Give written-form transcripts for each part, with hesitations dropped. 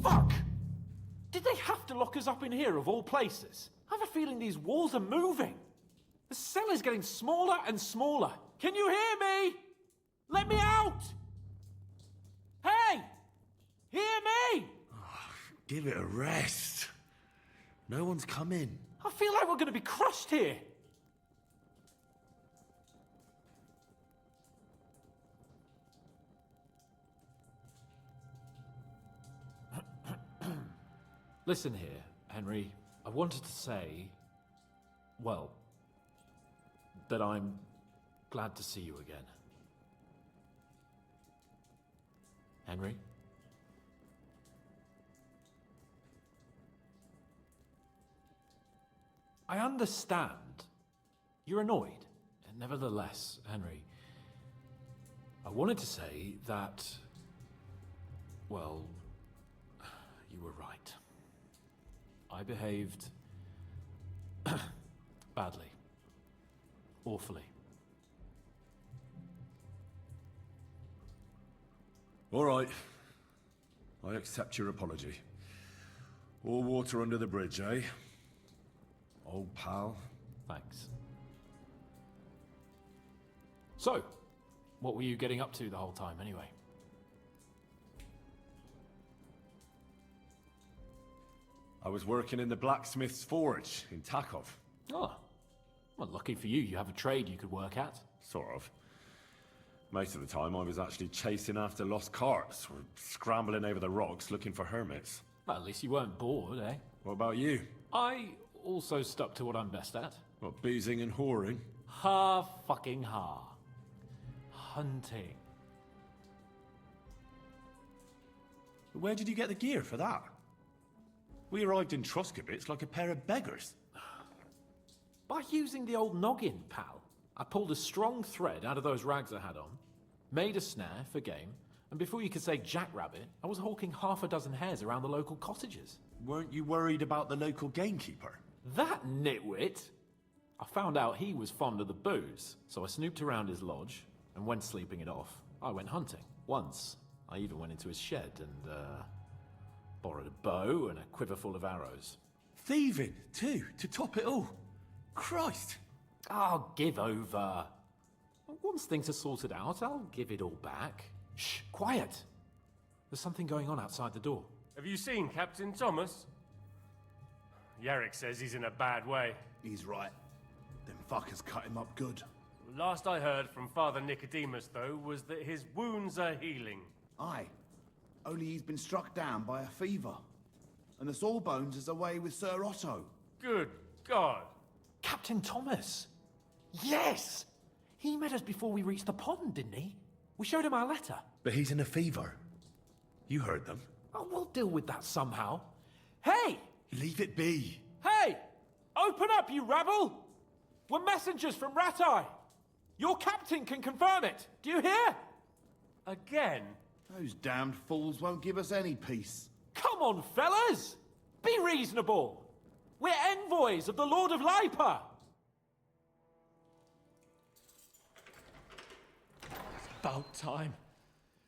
Fuck! Did they have to lock us up in here of all places? I have a feeling these walls are moving. The cell is getting smaller and smaller. Can you hear me? Let me out! Hey! Hear me! Give it a rest. No one's coming. I feel like we're going to be crushed here. Listen here, Henry. I wanted to say, well, that I'm glad to see you again. Henry? I understand. You're annoyed. Nevertheless, Henry, I wanted to say that, well, you were right. I behaved badly. Awfully. All right. I accept your apology. All water under the bridge, eh? Old pal. Thanks. So, what were you getting up to the whole time anyway? I was working in the blacksmith's forge in Takov. Oh, well, lucky for you, you have a trade you could work at. Sort of. Most of the time I was actually chasing after lost carts or scrambling over the rocks looking for hermits. Well, at least you weren't bored, eh? What about you? I also stuck to what I'm best at. What, boozing and whoring? Fucking hunting. Where did you get the gear for that? We arrived in Troskabits like a pair of beggars. By using the old noggin, pal. I pulled a strong thread out of those rags I had on, made a snare for game, and before you could say jackrabbit, I was hawking half a dozen hares around the local cottages. Weren't you worried about the local gamekeeper? That nitwit! I found out he was fond of the booze, so I snooped around his lodge, and when sleeping it off, I went hunting. Once, I even went into his shed and, borrowed a bow and a quiver full of arrows. Thieving, too, to top it all. Christ! Oh, give over. Once things are sorted out, I'll give it all back. Shh, quiet! There's something going on outside the door. Have you seen Captain Thomas? Yarrick says he's in a bad way. He's right. Them fuckers cut him up good. Last I heard from Father Nicodemus, though, was that his wounds are healing. Aye. Only he's been struck down by a fever. And the Sawbones is away with Sir Otto. Good God! Captain Thomas! Yes! He met us before we reached the pond, didn't he? We showed him our letter. But he's in a fever. You heard them. Oh, we'll deal with that somehow. Hey! Leave it be. Hey! Open up, you rabble! We're messengers from Rat-Eye. Your captain can confirm it. Do you hear? Again? Those damned fools won't give us any peace. Come on, fellas! Be reasonable! We're envoys of the Lord of Lipa! About time.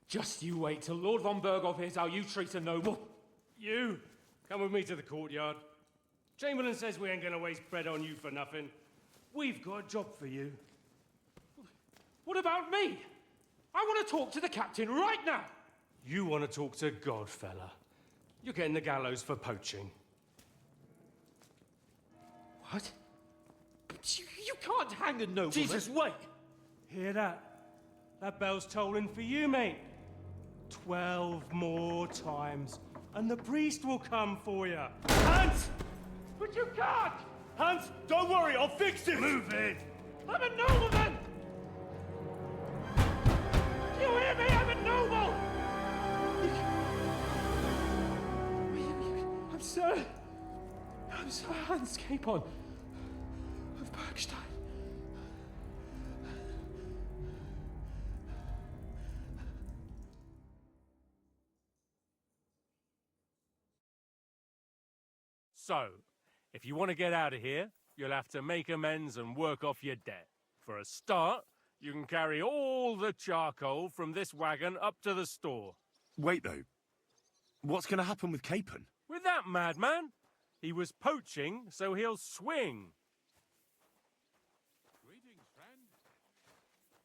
Just you wait till Lord von Berghoff hears how you treat a noble. You, come with me to the courtyard. Chamberlain says we ain't gonna waste bread on you for nothing. We've got a job for you. What about me? I want to talk to the captain right now. You want to talk to God, fella. You're getting the gallows for poaching. What? But you can't hang a nobleman. Jesus, wait! Hear that? That bell's tolling for you, mate. 12 more times, and the priest will come for you. Hans! But you can't! Hans, don't worry, I'll fix it! Move it! I'm a nobleman! Do you hear me? I'm a noble! I'm Sir Hans Capon of Bergstein. So, if you want to get out of here, you'll have to make amends and work off your debt. For a start, you can carry all the charcoal from this wagon up to the store. Wait, though. What's going to happen with Capon? With that madman? He was poaching, so he'll swing.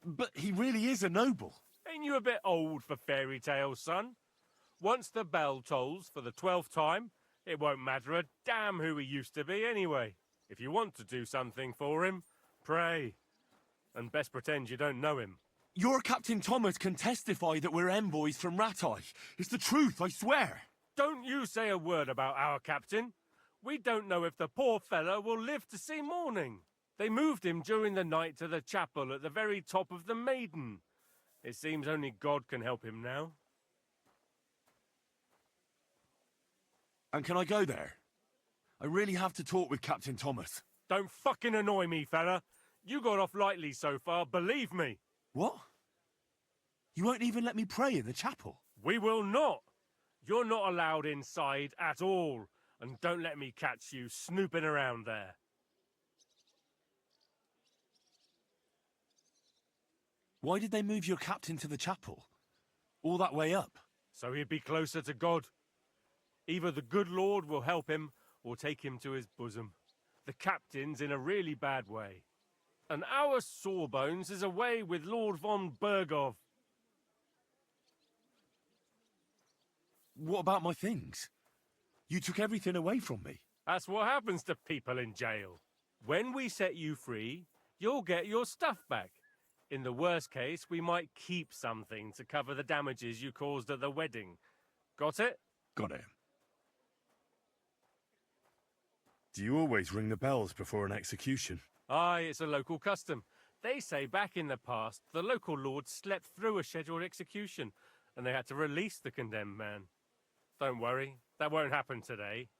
But he really is a noble. Ain't you a bit old for fairy tales, son? Once the bell tolls for the 12th time, it won't matter a damn who he used to be anyway. If you want to do something for him, pray. And best pretend you don't know him. Your Captain Thomas can testify that we're envoys from Ratai. It's the truth, I swear. Don't you say a word about our captain. We don't know if the poor fellow will live to see morning. They moved him during the night to the chapel at the very top of the Maiden. It seems only God can help him now. And can I go there? I really have to talk with Captain Thomas. Don't fucking annoy me, fella. You got off lightly so far, believe me. What? You won't even let me pray in the chapel? We will not. You're not allowed inside at all. And don't let me catch you snooping around there. Why did they move your captain to the chapel? All that way up? So he'd be closer to God. Either the good Lord will help him, or take him to his bosom. The captain's in a really bad way. And our Sawbones is away with Lord von Bergov. What about my things? You took everything away from me. That's what happens to people in jail. When we set you free, you'll get your stuff back. In the worst case, we might keep something to cover the damages you caused at the wedding. Got it? Got it. Do you always ring the bells before an execution? Aye, it's a local custom. They say back in the past, the local lord slept through a scheduled execution, and they had to release the condemned man. Don't worry, that won't happen today.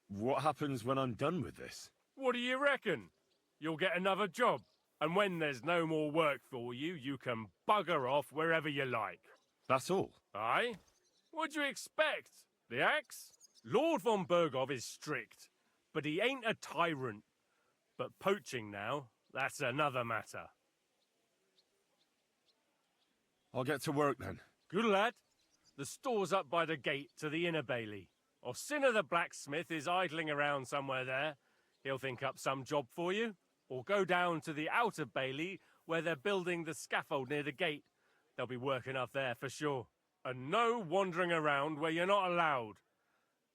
What happens when I'm done with this? What do you reckon? You'll get another job, and when there's no more work for you, you can bugger off wherever you like. That's all? Aye? What do you expect? The axe? Lord von Bergov is strict, but he ain't a tyrant. But poaching now, that's another matter. I'll get to work then. Good lad. The store's up by the gate to the inner bailey. Orsina the blacksmith is idling around somewhere there. He'll think up some job for you. Or go down to the outer bailey where they're building the scaffold near the gate. They'll be working up there for sure. And no wandering around where you're not allowed.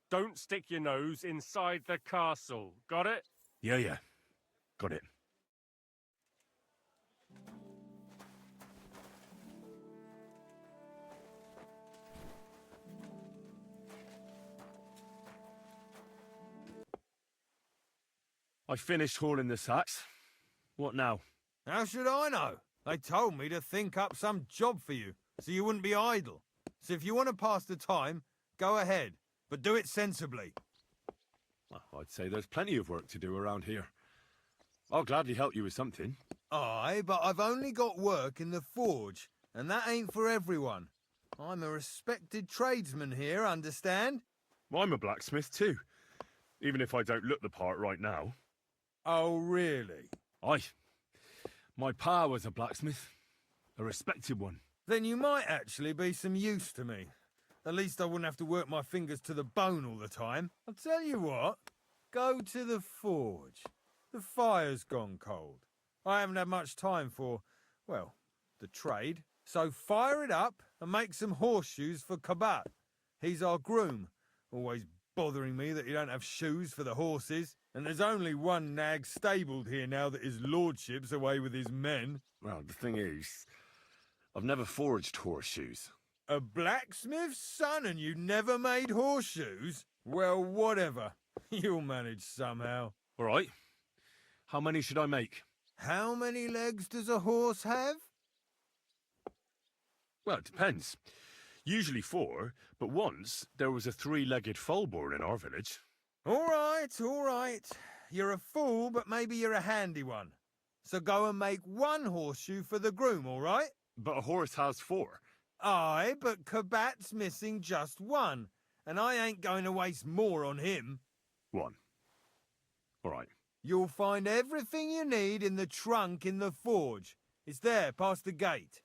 Don't stick your nose inside the castle. Got it? Yeah. Got it. I finished hauling the sacks. What now? How should I know? They told me to think up some job for you, so you wouldn't be idle. So if you want to pass the time, go ahead, but do it sensibly. Well, I'd say there's plenty of work to do around here. I'll gladly help you with something. Aye, but I've only got work in the forge, and that ain't for everyone. I'm a respected tradesman here, understand? I'm a blacksmith too, even if I don't look the part right now. Oh, really? Aye. My pa was a blacksmith. A respected one. Then you might actually be some use to me. At least I wouldn't have to work my fingers to the bone all the time. I'll tell you what. Go to the forge. The fire's gone cold. I haven't had much time for, well, the trade. So fire it up and make some horseshoes for Kabat. He's our groom. Always bothering me that you don't have shoes for the horses. And there's only one nag stabled here now that his lordship's away with his men. Well, the thing is, I've never forged horseshoes. A blacksmith's son and you never made horseshoes? Well, whatever. You'll manage somehow. All right. How many should I make? How many legs does a horse have? Well, it depends. Usually 4, but once there was a 3-legged foal born in our village. All right. You're a fool, but maybe you're a handy one. So go and make 1 horseshoe for the groom, all right? But a horse has 4. Aye, but Kabat's missing just 1, and I ain't going to waste more on him. 1. All right. You'll find everything you need in the trunk in the forge. It's there, past the gate.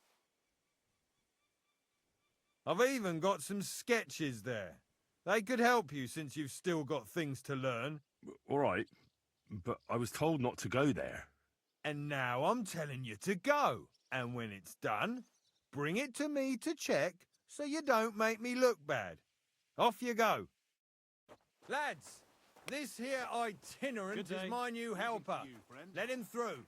I've even got some sketches there. They could help you since you've still got things to learn. All right, but I was told not to go there. And now I'm telling you to go. And when it's done, bring it to me to check so you don't make me look bad. Off you go. Lads, this here itinerant Good day. is my new helper. you, friend. Let him through.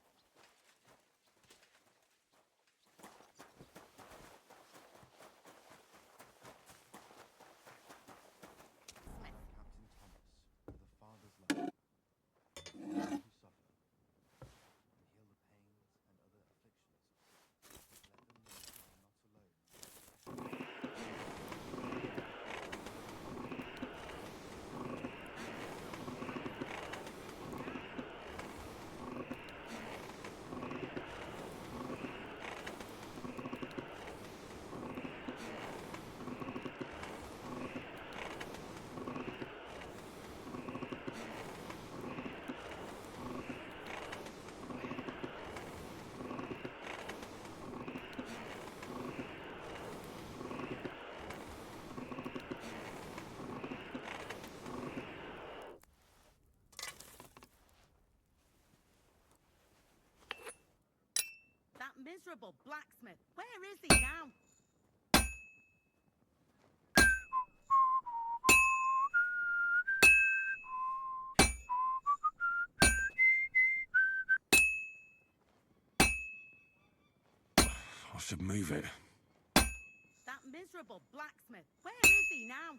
That miserable blacksmith. Where is he now? I should move it. That miserable blacksmith. Where is he now?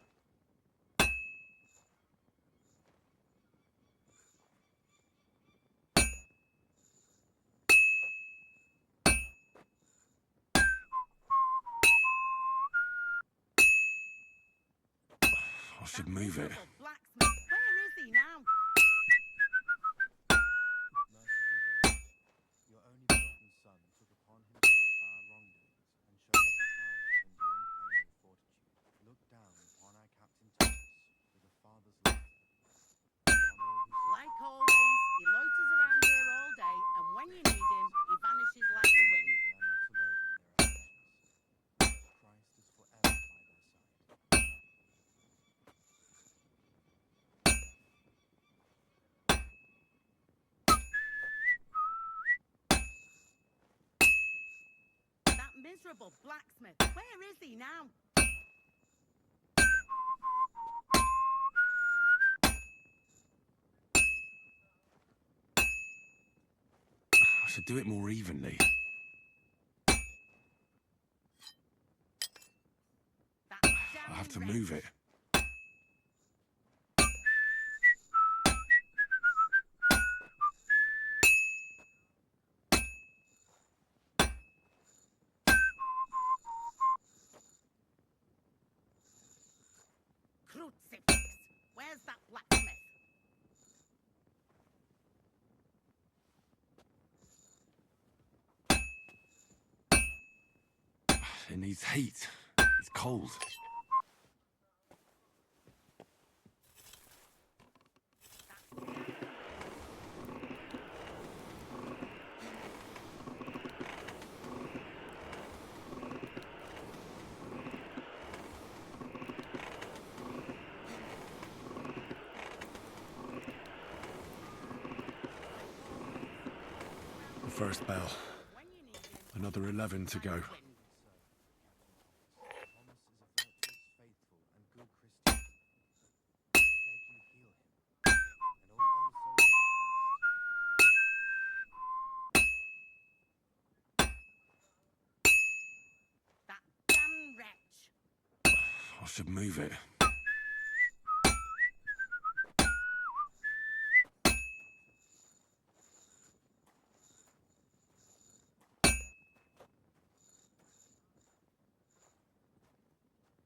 I should move it. Miserable blacksmith. Where is he now? Your only begotten son took upon himself our wrongdoings and showed us power, enduring pain with fortitude. Look down upon our Captain Thomas with a father's love. On all who Like always, he loiters around here all day, and when you need him, he vanishes like the wind. they are not alone in their afflictions. Christ is forever by their side. That miserable blacksmith. Where is he now? I should do it more evenly. That I have to damn move wretch. it. Crucifix. Where's that blacksmith? It needs heat. It's cold. The first bell. When you need him, Another 11 to go. wind. Thomas is a virtuous, faithful, and good Christian. I beg you heal him, and all other soldiers of Christ. That damn wretch. I should move it.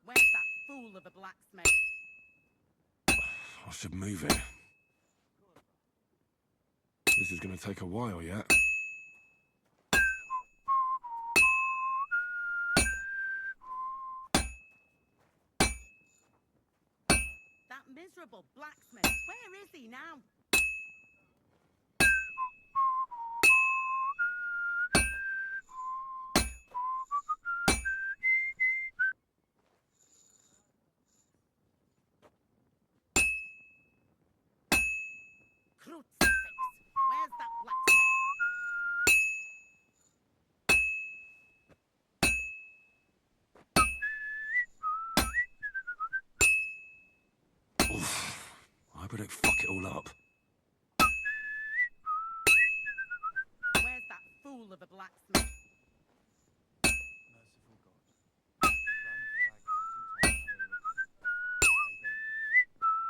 Where's that fool of a blacksmith? I should move it. This is going to take a while yet. That miserable blacksmith. Where is he now? I hope I don't fuck it all up. Where's that fool of a blacksmith? Merciful God, grant that our Captain Thomas may recover. I beg,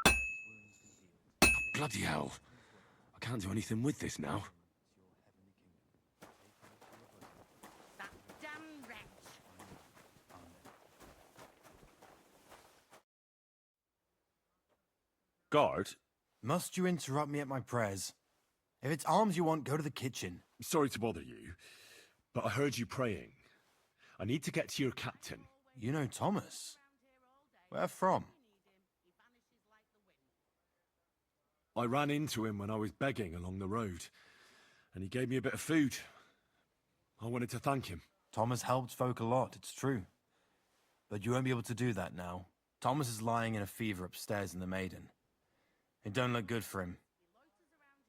that his wounds be healed. Oh, bloody hell. I can't do anything with this now. To your heavenly kingdom. Take him to your bosom. That damn wretch! Amen. Guard? Must you interrupt me at my prayers? If it's alms you want, go to the kitchen. Sorry to bother you, but I heard you praying. I need to get to your captain. You know Thomas? Where from? I ran into him when I was begging along the road, and he gave me a bit of food. I wanted to thank him. Thomas helped folk a lot, it's true. But you won't be able to do that now. Thomas is lying in a fever upstairs in the Maiden. It don't look good for him.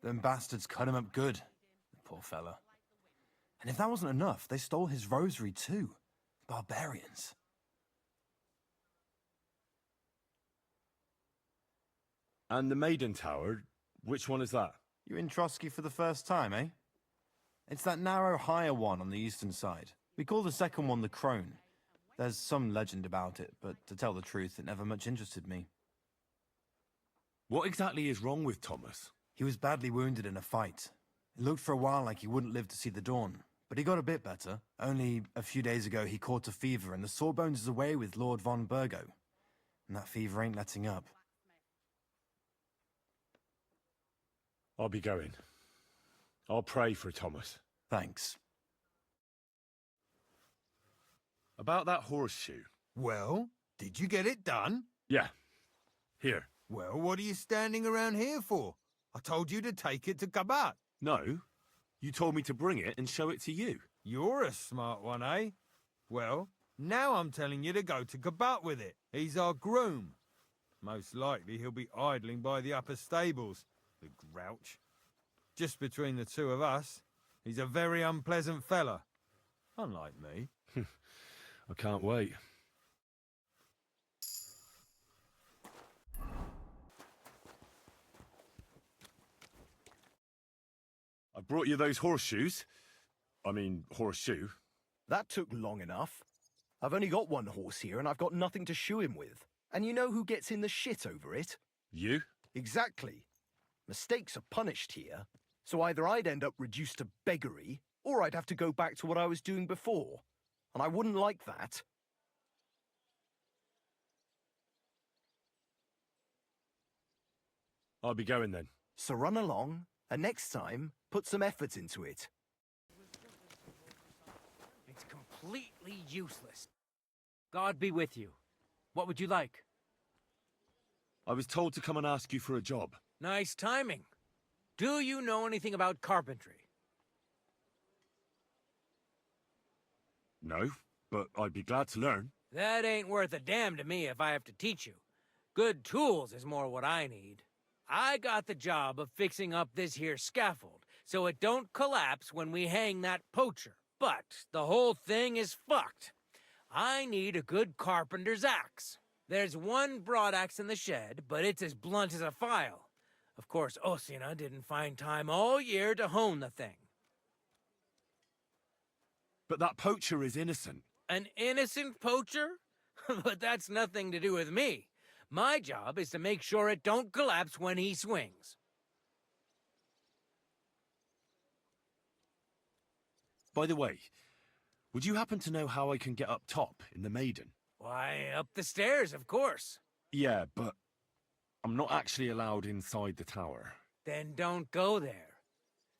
Them bastards cut him up good, the poor fella. And if that wasn't enough, they stole his rosary too. Barbarians. And the Maiden Tower, which one is that? You're in Trotsky for the first time, eh? It's that narrow, higher one on the eastern side. We call the second one the Crone. There's some legend about it, but to tell the truth, it never much interested me. What exactly is wrong with Thomas? He was badly wounded in a fight. It looked for a while like he wouldn't live to see the dawn, but he got a bit better. Only a few days ago he caught a fever and the Sawbones is away with Lord von Burgo. And that fever ain't letting up. I'll be going. I'll pray for Thomas. Thanks. About that horseshoe. Well, did you get it done? Yeah. Here. Well, what are you standing around here for? I told you to take it to Kabat. No. You told me to bring it and show it to you. You're a smart one, eh? Well, now I'm telling you to go to Kabat with it. He's our groom. Most likely he'll be idling by the upper stables, the grouch. Just between the two of us, he's a very unpleasant fella. Unlike me. I can't wait. I brought you those horseshoes. I mean, horseshoe. That took long enough. I've only got one horse here and I've got nothing to shoe him with. And you know who gets in the shit over it? You? Exactly. Mistakes are punished here. So either I'd end up reduced to beggary, or I'd have to go back to what I was doing before. And I wouldn't like that. I'll be going then. So run along, and next time, put some effort into it. It's completely useless. God be with you. What would you like? I was told to come and ask you for a job. Nice timing. Do you know anything about carpentry? No, but I'd be glad to learn. That ain't worth a damn to me if I have to teach you. Good tools is more what I need. I got the job of fixing up this here scaffold, so it don't collapse when we hang that poacher. But the whole thing is fucked. I need a good carpenter's axe. There's one broadaxe in the shed, but it's as blunt as a file. Of course, Osina didn't find time all year to hone the thing. But that poacher is innocent. An innocent poacher? But that's nothing to do with me. My job is to make sure it don't collapse when he swings. By the way, would you happen to know how I can get up top in the Maiden? Why, up the stairs, of course. Yeah, but I'm not actually allowed inside the tower. Then don't go there.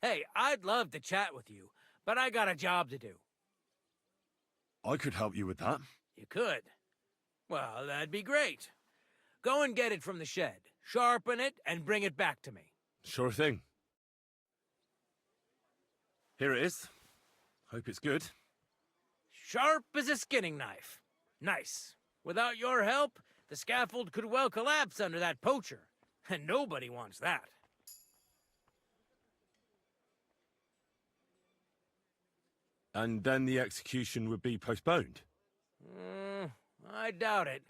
Hey, I'd love to chat with you, but I got a job to do. I could help you with that. You could? Well, that'd be great. Go and get it from the shed, sharpen it, and bring it back to me. Sure thing. Here it is. Hope it's good. Sharp as a skinning knife. Nice. Without your help, the scaffold could well collapse under that poacher, and nobody wants that. And then the execution would be postponed. I doubt it.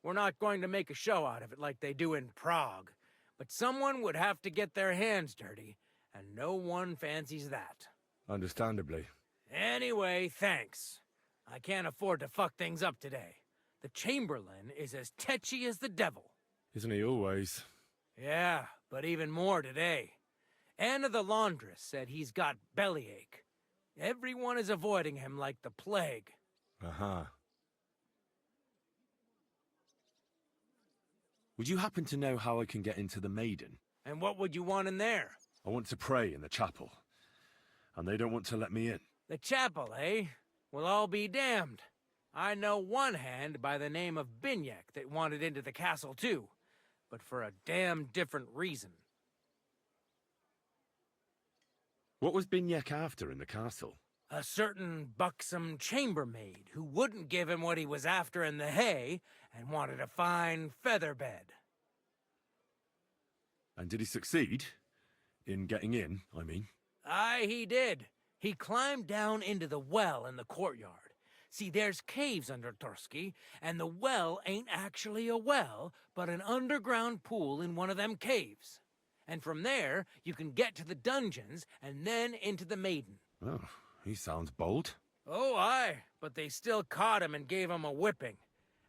We're not going to make a show out of it like they do in Prague. But someone would have to get their hands dirty, and no one fancies that. Understandably. Anyway, thanks. I can't afford to fuck things up today. The Chamberlain is as tetchy as the devil. Isn't he always? Yeah, but even more today. Anna the laundress said he's got bellyache. Everyone is avoiding him like the plague. Uh-huh. Would you happen to know how I can get into the Maiden? And what would you want in there? I want to pray in the chapel. And they don't want to let me in. The chapel, eh? Well, I'll be damned. I know one hand by the name of Binyak that wanted into the castle too, but for a damn different reason. What was Binyek after in the castle? A certain buxom chambermaid who wouldn't give him what he was after in the hay and wanted a fine feather bed. And did he succeed? In getting in, I mean? Aye, he did. He climbed down into the well in the courtyard. See, there's caves under Torsky, and the well ain't actually a well, but an underground pool in one of them caves. And from there, you can get to the dungeons, and then into the Maiden. Oh, he sounds bold. Oh, aye, but they still caught him and gave him a whipping.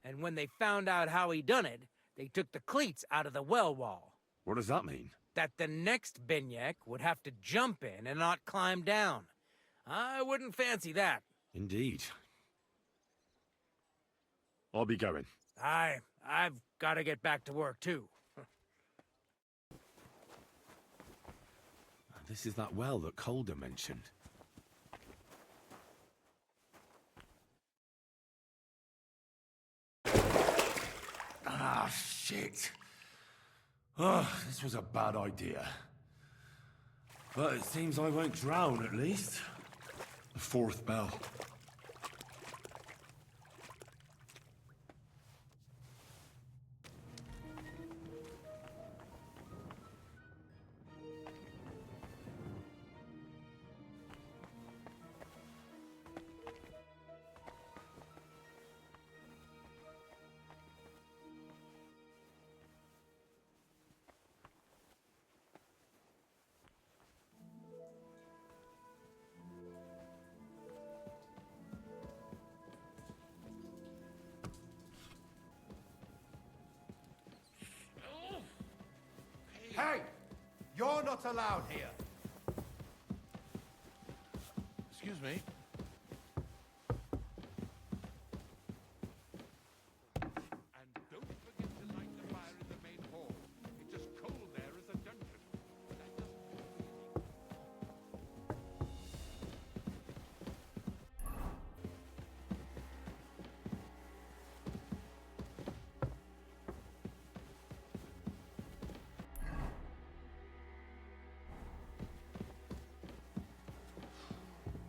And when they found out how he done it, they took the cleats out of the well wall. What does that mean? That the next Binyek would have to jump in and not climb down. I wouldn't fancy that. Indeed. I'll be going. Aye, I've got to get back to work too. This is that well that Calder mentioned. Ah, shit. Oh, this was a bad idea. But it seems I won't drown, at least. The fourth bell. Hey! You're not allowed here. Excuse me. And don't forget to light the fire in the main hall. It's as cold there as a dungeon. That doesn't...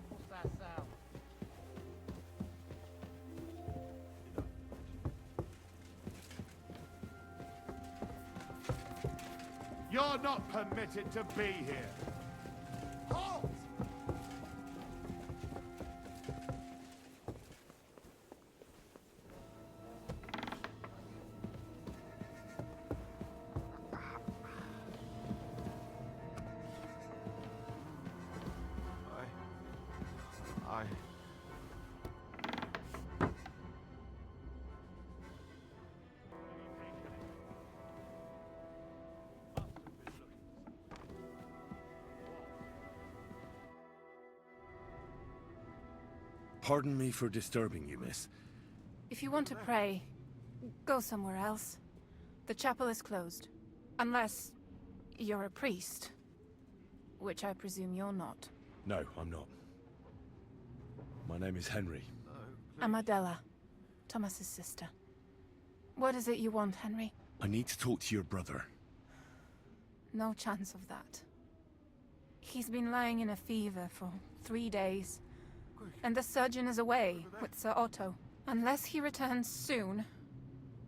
What's that sound? You're not permitted to be here. Halt! I... Pardon me for disturbing you, miss. If you want to pray, go somewhere else. The chapel is closed. Unless you're a priest. Which I presume you're not. No, I'm not. My name is Henry. I'm Adela, Thomas's sister. What is it you want, Henry? I need to talk to your brother. No chance of that. He's been lying in a fever for 3 days. And the surgeon is away with Sir Otto. Unless he returns soon,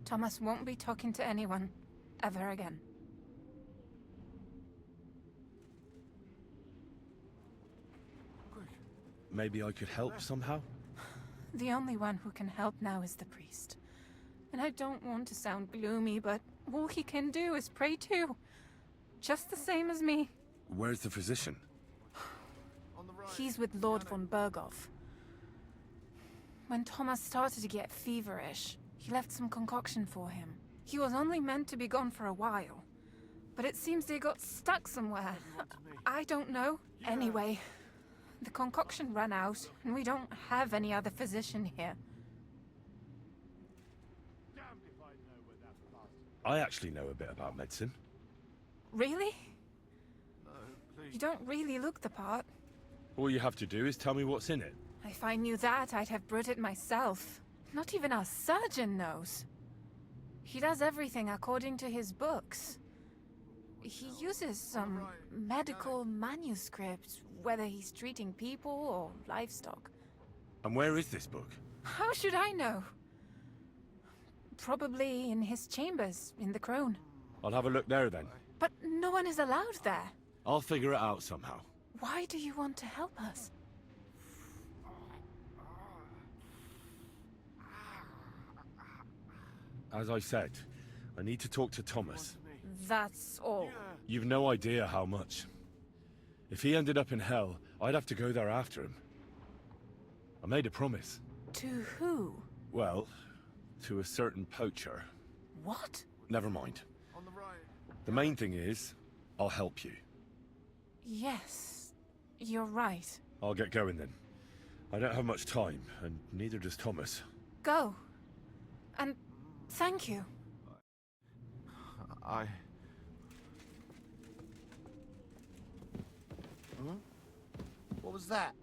Thomas won't be talking to anyone ever again. Maybe I could help somehow? The only one who can help now is the priest. And I don't want to sound gloomy, but all he can do is pray too. Just the same as me. Where's the physician? He's with Lord von Berghoff. When Thomas started to get feverish, he left some concoction for him. He was only meant to be gone for a while. But it seems they got stuck somewhere. I don't know. Anyway, the concoction ran out, and we don't have any other physician here. I actually know a bit about medicine. Really? You don't really look the part. All you have to do is tell me what's in it. If I knew that, I'd have brewed it myself. Not even our surgeon knows. He does everything according to his books. He uses some medical manuscript, whether he's treating people or livestock. And where is this book? How should I know? Probably in his chambers, in the Crone. I'll have a look there then. But no one is allowed there. I'll figure it out somehow. Why do you want to help us? As I said, I need to talk to Thomas. That's all. You've no idea how much. If he ended up in hell, I'd have to go there after him. I made a promise. To who? Well, to a certain poacher. What? Never mind. The main thing is, I'll help you. Yes, you're right. I'll get going then. I don't have much time, and neither does Thomas. Go. And thank you. Huh? What was that?